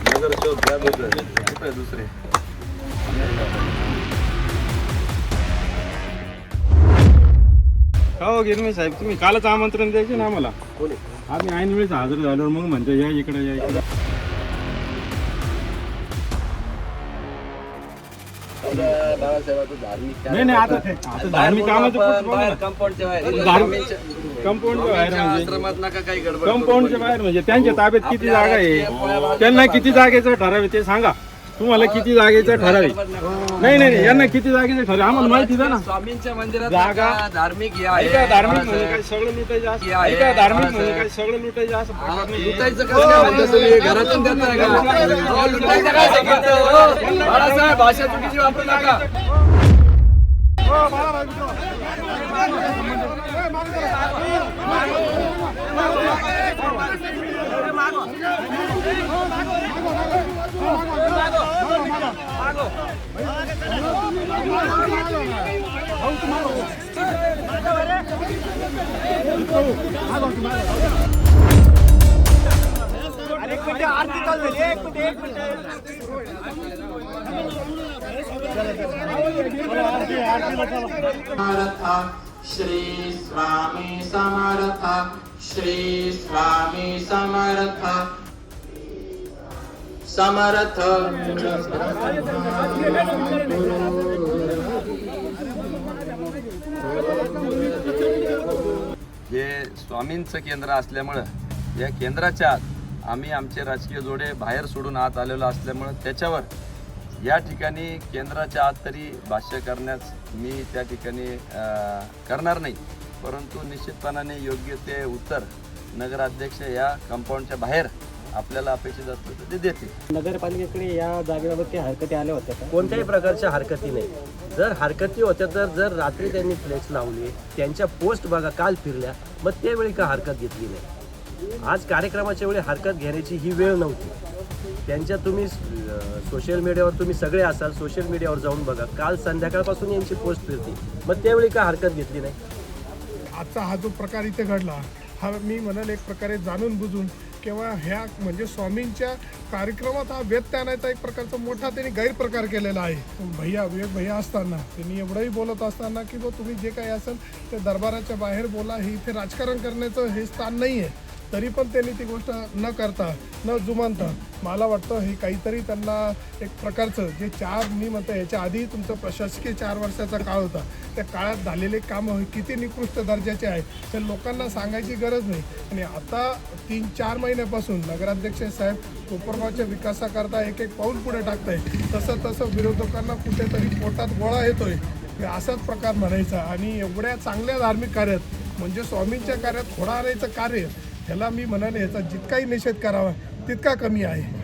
नगर शोध घ्या कुठे दुसरे. हो गिरमे साहेब, तुम्ही कालच आमंत्रण द्यायचे ना आम्हाला. आम्ही ऐन वेळेस हजर झालो, मग म्हणतो या इकडे या इकडे. नाही नाही, आता धार्मिक कामाचं कंपाऊंडच्या बाहेर म्हणजे त्यांच्या ताब्यात किती जागा आहे, त्यांना किती जागेचं ठराव ते सांगा. तुम्हाला किती जागेचं ठराव आहे? नाही नाही, यांना किती जागेचं ठराव आम्हाला माहिती द्या ना. स्वामींच्या मंदिरात जागा धार्मिक धार्मिक म्हणजे काय सगळं लुटायचं असं, धार्मिक म्हणजे काय सगळं लुटायचं असं लुटायचं घरातून लुटायचं काय सांगितलं बाळासाहेब, भाषा चुकीची वापरू नका. श्री स्वामी समर्थ, श्री स्वामी समर्थ समर्थ. हे स्वामींचं केंद्र असल्यामुळं या केंद्राच्या आत आम्ही आमचे राजकीय जोडे बाहेर सोडून आत आलेलो असल्यामुळं त्याच्यावर या ठिकाणी केंद्राच्या आत तरी भाष्य करण्यास मी त्या ठिकाणी करणार नाही. परंतु निश्चितपणाने योग्य ते उत्तर नगराध्यक्ष या कंपाऊंडच्या बाहेर आपल्याला अपेक्षित असतं ते देते. नगरपालिकेकडे या जागेबाबत हरकती आल्या होत्या का? कोणत्याही प्रकारच्या हरकती नाही. जर हरकती होत्या तर जर रात्री त्यांनी फ्लेक्स लावले, त्यांच्या पोस्ट बघा काल फिरल्या, मग त्यावेळी का हरकत घेतली नाही? आज कार्यक्रमाच्या वेळी हरकत घेण्याची ही वेळ नव्हती. त्यांच्या तुम्ही सोशल मीडियावर तुम्ही सगळे असाल, सोशल मीडियावर जाऊन बघा, काल संध्याकाळपासून यांची पोस्ट फिरते, मग त्यावेळी का हरकत घेतली नाही? आजचा हा जो प्रकार इथे घडला हा मी म्हणाल एक प्रकारे जाणून बुजून किंवा ह्या म्हणजे स्वामींच्या कार्यक्रमात हा व्यत्यय आणायचा एक प्रकारचा मोठा त्यांनी गैरप्रकार केलेला आहे. भैया असताना त्यांनी एवढंही बोलत असताना की बा तुम्ही जे काही असेल ते दरबाराच्या बाहेर बोला, हे इथे राजकारण करण्याचं हे स्थान नाही आहे. तरी पण त्यांनी ती गोष्ट न करता न जुमानता मला वाटतं हे काहीतरी त्यांना एक प्रकारचं जे मी म्हणतो याच्या आधी तुमचं प्रशासकीय 4 वर्षाचा काळ होता, त्या काळात झालेले कामं किती निकृष्ट दर्जाचे आहेत ते लोकांना सांगायची गरज नाही. आणि आता 3-4 महिन्यापासून नगराध्यक्ष साहेब कोपरगावच्या विकासाकरता एक पाऊल पुढे टाकत आहे. तसं विरोधकांना कुठेतरी पोटात गोळा येतोय असाच प्रकार म्हणायचा. आणि एवढ्या चांगल्या धार्मिक कार्यात म्हणजे स्वामींच्या कार्यात खोडा आणायचं कार्य ह्याला मी म्हणाले याचा जितकाही निषेध करावा तितका कमी आहे.